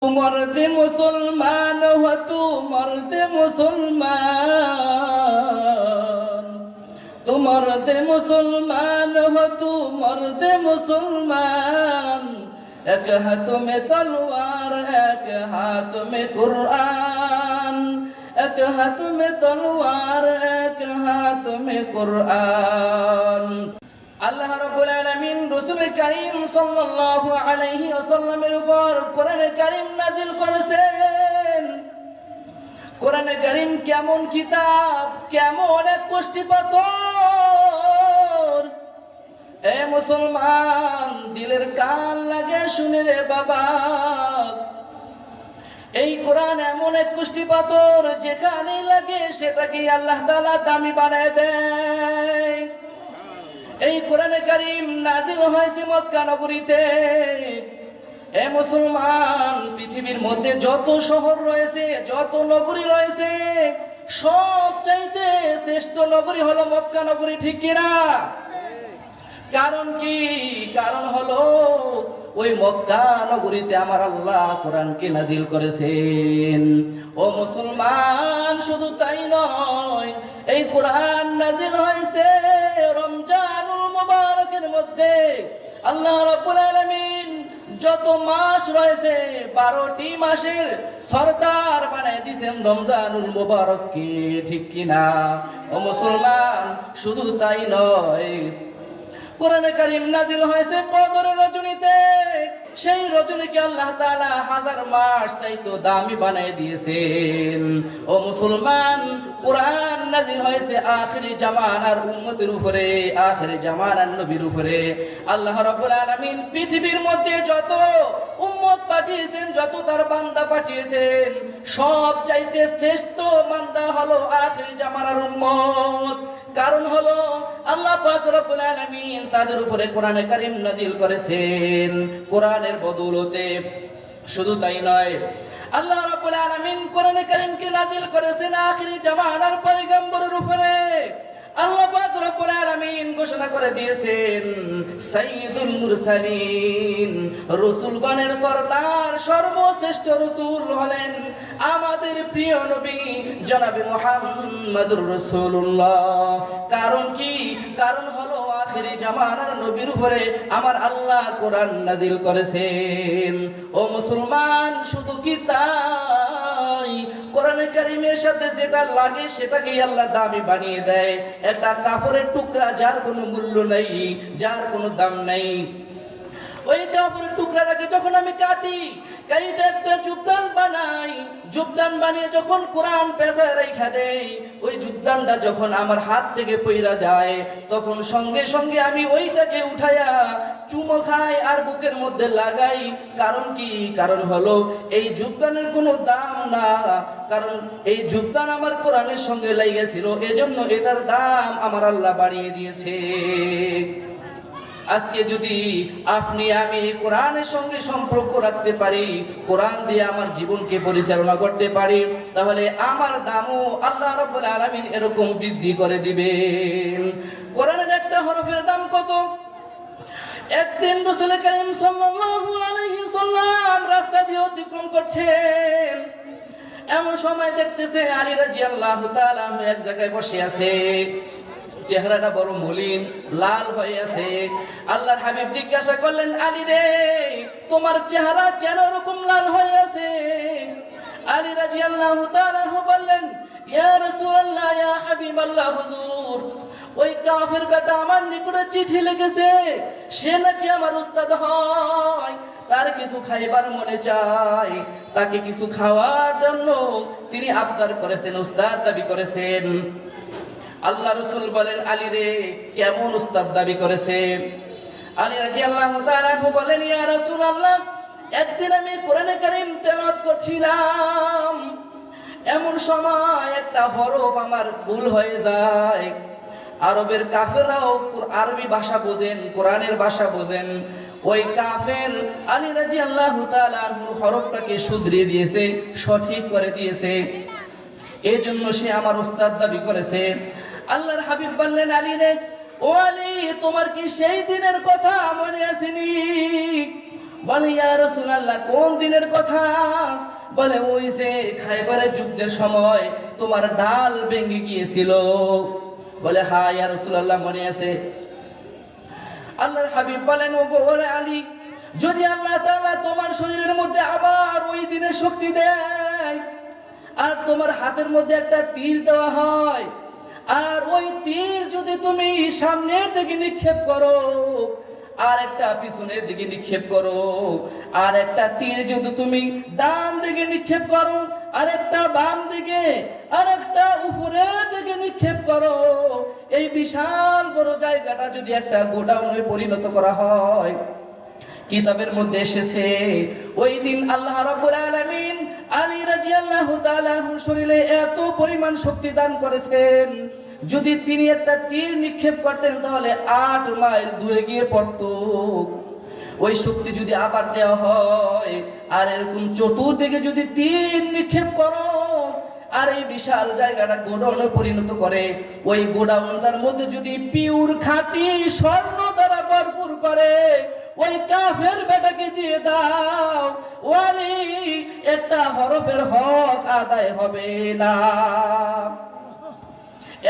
मर्द मुसलमान हो तू मर्द मुसलमान, तू मर्द मुसलमान हो तू मर्द मुसलमान। एक हाथ में तलवार एक हाथ में कुरान, एक हाथ में तलवार एक हाथ में कुरान। আল্লাহ রাব্বুল আলামিন রাসূল কারীম সাল্লাল্লাহু আলাইহি ওয়াসাল্লামের উপর কোরআনে কারীম নাযিল করেছেন। কোরআনে কারীম কেমন কিতাব, কেমন এক পুষ্টিপাথর। এ মুসলমান দিলের কান লাগে শুনে রে বাবা, এই কোরআন এমন এক পুষ্টিপাথর যেখানে লাগে সেটাকে আল্লাহ তাআলা দামি বানায় দেয়। এই কোরআনে কারীম নাযিল হয়েছে মক্কা নগরীতে। এ মুসলমান পৃথিবীর মধ্যে যত শহর রয়েছে যত নগরী রয়েছে সব চাইতে শ্রেষ্ঠ নগরী হলো মক্কা নগরী, ঠিক কিনা? কারণ কি? কারণ হলো ওই মক্কা নগরীতে আমার আল্লাহ কোরআনকে নাযিল করেছেন। ও মুসলমান শুধু তাই নয়, এই কোরআন নাযিল হয়েছে রমজানুল মুবারকের মধ্যে। আল্লাহ রাব্বুল আলামিন যত মাস রয়েছে 12টি মাসের সরদার বানায় দিয়েছেন রমজানুল মুবারককে, ঠিক কিনা? ও মুসলমান শুধু তাই নয়, কোরআনে কারীম নাযিল হয়েছে কদরের রজনীতে। সেই রজনীকে আল্লাহ তাআলা 1000 মাস চাইতো দামি বানিয়ে দিয়েছেন। ও মুসলমান কোরআন নাযিল হয়েছে আখিরি জামানার উম্মতের উপরে, আখিরি জামানার নবীর উপরে। আল্লাহ রাব্বুল আলামিন পৃথিবীর মধ্যে যত উম্মত পাঠিয়েছেন, যত তার বান্দা পাঠিয়েছেন, সব চাইতে শ্রেষ্ঠ বান্দা হলো আখিরি জামানার উম্মত। কারণ হলো আল্লাহ পাক রব্বুল আলামিন তাদের উপরে কোরআনে কারীম নাযিল করেছেন কোরআনের বদৌলতে। শুধু তাই নয়, আল্লাহ রাব্বুল আলামিন কোরআনে কারীমকে নাযিল করেছেন আখিরি জামানার পয়গম্বরের উপরে। আল্লাহ পাক রব্বুল আলামিন ঘোষণা করে দিয়েছেন সাইয়্যিদুল মুরসালিন, রাসূলগণের সরদার সর্বশ্রেষ্ঠ রাসূল হলেন আমাদের প্রিয় নবী জনাবে মুহাম্মদুর রাসূলুল্লাহ। কারণ কি? কারণ হলো আখিরি জামানার নবীর উপরে আমার আল্লাহ কোরআন নাযিল করেছেন। ও মুসলমান শুধু কি তাই, কোরআনে কারীমের সাথে যেটা লাগে সেটাকেই আল্লাহ দামি বানিয়ে দেয়। একটা কাপড়ের টুকরা যার কোনো মূল্য নাই, যার কোনো দাম নাই, ওই কাপড়ের টুকরাটাকে যখন আমি কাটি, কাইটা একটা যোগদান বানাই, যোগদান বানিয়ে যখন কোরআন পেঁচায় রেখা দেই, ওই যোগদানটা যখন আমার হাত থেকে পইরা যায় তখন সঙ্গে সঙ্গে আমি ওইটাকে উঠাইয়া চুমো খাই আর বুকের মধ্যে লাগাই। কারণ কি? কারণ হলো এই যোগদানের কোনো দাম না, কারণ এই যোগদান আমার কোরআনের সঙ্গে লেগেছিল, এজন্য এটার দাম আমার আল্লাহ বাড়িয়ে দিয়েছে। আজকে যদি আপনি আমি কোরআনের সঙ্গে সম্পর্ক রাখতে পারি, কোরআন দিয়ে আমার জীবনকে পরিচালনা করতে পারি, তাহলে আমার দামও আল্লাহ রাব্বুল আলামিন এরকম বৃদ্ধি করে দিবেন। কোরআনের একটা হরফের দাম কত? একদিন রাসূল কারীম সাল্লাল্লাহু আলাইহি ওয়াসাল্লাম রাস্তা দিয়ে অতিক্রম করছেন। এমন সময় দেখতেছে আলী রাদিয়াল্লাহু তাআলা এক জায়গায় বসে আছে, চেহারাটা বড় মলিন, লাল হয়ে আছে। আল্লাহর হাবিব জিজ্ঞাসা করলেন, আলী রে তোমার চেহারা কেন এরকম লাল হয়ে আছে? আলী রাদিয়াল্লাহু তাআলা বললেন, ইয়া রাসূলুল্লাহ, ইয়া হাবিবাল্লাহ, হুজুর ওই কাফের বেটা আমার নিকটে চিঠি লিখেছে, সে নাকি আমার উস্তাদ হয়, তার কিছু খাইবার মনে চায়, তাকে কিছু খাওয়ার জন্য তিনি আবদার করেছেন, উস্তাদ দাবি করেছেন। আল্লাহ রাসূল বলেন, আলী রে কেমন উস্তাদ দাবি করেছে? আলী রাদিয়াল্লাহু তাআলা বলেন, ইয়া রাসূলুল্লাহ, একদিন আমি কোরআনে কারীম তেলাওয়াত করছিলাম, এমন সময় একটা হরফ আমার ভুল হয়ে যায়। আরবের কাফেররাও আরবি ভাষা বোঝেন, কোরআনের ভাষা বোঝেন। ওই কাফের আলী রাদিয়াল্লাহু তাআলা হরফটাকে শুধরিয়ে দিয়েছে, সঠিক করে দিয়েছে, এজন্য সে আমার উস্তাদ দাবি করেছে। আল্লাহর হাবিব বললেন, আলী রে, ও আলী তোমার কি সেই দিনের কথা মনে আসেনি বলে ইয়া রাসূলুল্লাহ কোন দিনের কথা? বলে ওই যে খায়বারের যুদ্ধের সময় তোমার ঢাল ভেঙে গিয়েছিল। বলে হ্যাঁ ইয়া রাসূলুল্লাহ মনে আছে। আল্লাহর হাবিব বলেন ওগো ওরে আলী, যদি আল্লাহ তাআলা তোমার শরীরের মধ্যে আবার ওই দিনের শক্তি দেয়, আর তোমার হাতের মধ্যে একটা তীর দেওয়া হয়, আর ওই তীর যদি তুমি সামনের দিকে নিক্ষেপ করো, আর একটা পিছনের দিকে নিক্ষেপ করো, আর একটা তীর যদি তুমি ডান দিকে নিক্ষেপ করো, আর একটা বাম দিকে, আর একটা উপরের দিকে নিক্ষেপ করো, এই বিশাল বড় জায়গাটা যদি একটা গোডাউনে পরিণত করা হয়। কিতাবের মধ্যে এসেছে ওই দিন আল্লাহ রাব্বুল আলামিন আলী রাদিয়াল্লাহু তাআলা শরীরে এত পরিমাণ শক্তি দান করেছেন, যদি তিনি একটা তীর নিক্ষেপ করতেন তাহলে 8 মাইল দূরে গিয়ে পড়তো। ওই শক্তি যদি আবার দেওয়া হয়, আর এরকম চতুর্দিকে যদি তীর নিক্ষেপ করো, আর এই বিশাল জায়গাটা গোডাউনে পরিণত করে, ওই গোডাউনটার মধ্যে যদি পিওর খাঁটি স্বর্ণ দ্বারা ভরপুর করে ওই কাফের বেটাকে দিয়ে দাও, ওয়ালি একটা হরফের হক আদায় হবে না।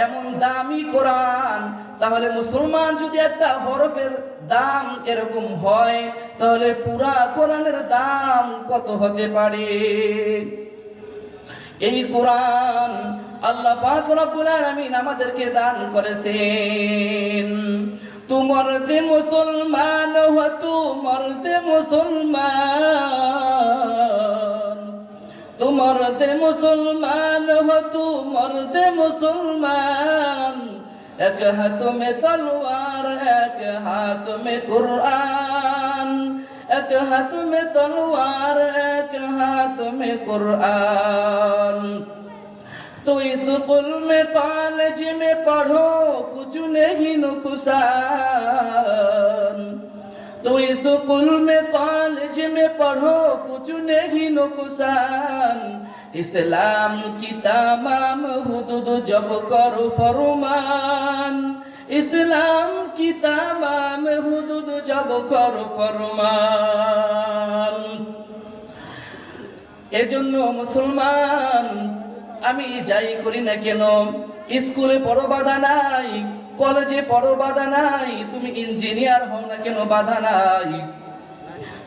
এমন দামি কোরআন, তাহলে মুসলমান যদি একটা হরফের দাম এরকম হয়, তাহলে পুরা কোরআনের দাম কত হতে পারে? এই কোরআন আল্লাহ পাক রব্বুল আলামিন আমাদেরকে দান করেছেন। তু মর্দে মুসলমান হো, তু মর্দে মুসলমান, তু মর্দে মুসলমান হো, তু মর্দে মুসলমান, এক হাত মে তলোয়ার এক হাত মে কুরআন, এক হাত মে তলোয়ার এক হাত মে কুরআন। तो स्कूल में कॉलेज में पढ़ो कुछ नहीं नुकसान, तो स्कूल में कॉलेज में पढ़ो कुछ नहीं नुकसान, इस्लाम की तमाम हुदूद जब करो फरमान, इस्लाम की तमाम हुदूद जब करो फरमान। এজন্য মুসলমান আমি যাই করি না কেন, স্কুলে পড়ো বাধা নাই, কলেজে পড়ো বাধা নাই, তুমি ইঞ্জিনিয়ার হও না কেন বাধা নাই।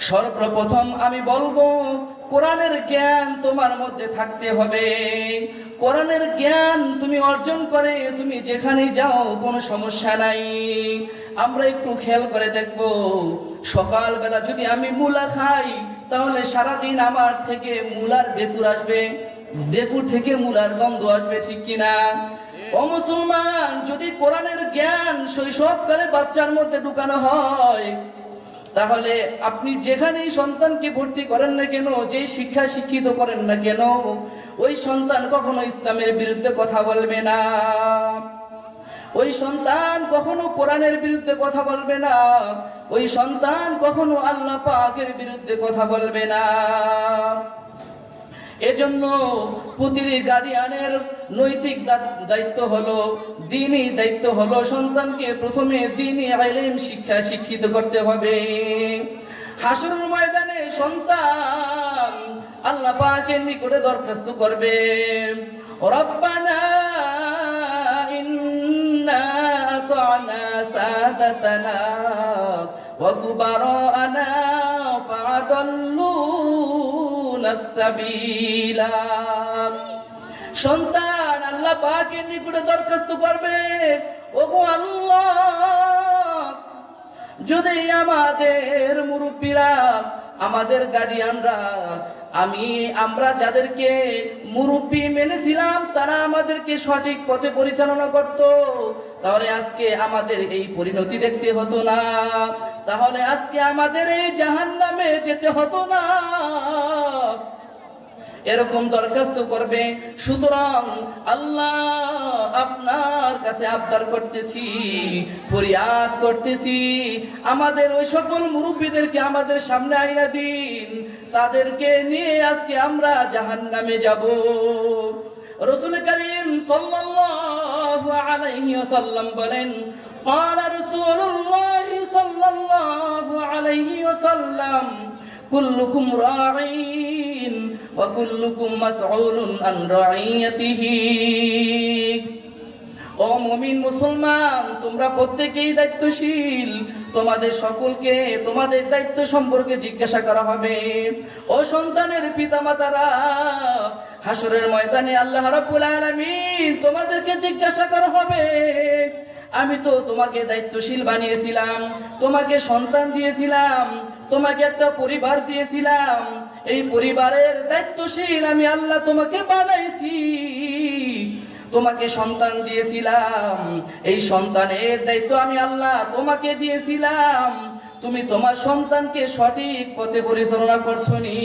সর্বপ্রথম আমি বলবো কোরআনের জ্ঞান তোমার মধ্যে থাকতে হবে। কোরআনের জ্ঞান তুমি অর্জন করে তুমি যেখানে যাও কোনো সমস্যা নাই। আমরা একটু খেয়াল করে দেখবো, সকালবেলা যদি আমি মূলা খাই তাহলে সারাদিন আমার থেকে মূলার ডেকুর আসবে, ডেকুর থেকে মূলার গন্ধ আসবে, ঠিক কিনা? ও মুসলমান, যদি কোরআনের জ্ঞান শৈশবকালে বাচ্চার মধ্যে ঢুকানো হয়, তাহলে আপনি যেখানেই সন্তানকে ভর্তি করেন না কেন, যেই শিক্ষা শিক্ষিত করেন না কেন, ওই সন্তান কখনো ইসলামের বিরুদ্ধে কথা বলবে না, ওই সন্তান কখনো কোরআনের বিরুদ্ধে কথা বলবে না, ওই সন্তান কখনো আল্লাহ পাকের বিরুদ্ধে কথা বলবে না। এজন্য প্রতিটি গার্ডিয়ানের নৈতিক দায়িত্ব হলো, দ্বীনি দায়িত্ব হলো, সন্তানকে প্রথমে দ্বীনি ইলম শিক্ষা শিক্ষিত করতে হবে। হাসরের ময়দানে সন্তান আল্লাহ পাকের নিকটে দরখাস্ত করবে, রব্বানা ইন্না আতা'না সাদাতানা ওয়া কুবারানা ফাআদাল্লুনা সাবিলা। সন্তান আল্লাহ পাকের নিকটে দরখাস্ত করবে, ওগো আল্লাহ, যদি আমাদের মুরব্বীরা, আমাদের গার্ডিয়ানরা, আমরা যাদেরকে মুরব্বী মেনেছিলাম তারা আমাদেরকে সঠিক পথে পরিচালনা করত, তাহলে আজকে আমাদের এই পরিণতি দেখতে হতো না, তাহলে আজকে আমাদের এই জাহান্নামে যেতে হতো না। এরকম দরখাস্ত করবে। সুতরাং আল্লাহ আপনার কাছে আবদার করতেছি, ফরিয়াদ করতেছি, আমাদের ওই সকল মুরব্বীদেরকে আমাদের সামনে আইনা দিন, তাদেরকে নিয়ে আজকে আমরা জাহান্নামে যাব। রাসূল করিম সাল্লাল্লাহু আলাইহি ওয়াসাল্লাম বলেন, قال رسول الله صلى الله عليه وسلم কুল্লুকুম রাঈন ওয়া কুল্লুকুম মাসউলুন আন রাঈয়াতিহি। ও মুমিন মুসলমান, তোমরা প্রত্যেকেই দায়িত্বশীল, তোমাদের সকলকে তোমাদের দায়িত্ব সম্পর্কে জিজ্ঞাসা করা হবে। ও সন্তানের পিতামাতারা, হাসরের ময়দানে আল্লাহ রাব্বুল আলামিন তোমাদেরকে জিজ্ঞাসা করা হবে, আমি তো তোমাকে দায়িত্বশীল বানিয়েছিলাম, তোমাকে সন্তান দিয়েছিলাম, তোমাকে একটা পরিবার দিয়েছিলাম, এই পরিবারের দায়িত্বশীল আমি আল্লাহ তোমাকে বানাইছি, তোমাকে সন্তান দিয়েছিলাম, এই সন্তানের দায়িত্ব আমি আল্লাহ তোমাকে দিয়েছিলাম, তুমি তোমার সন্তানকে সঠিক পথে পরিচালনা করছো নি?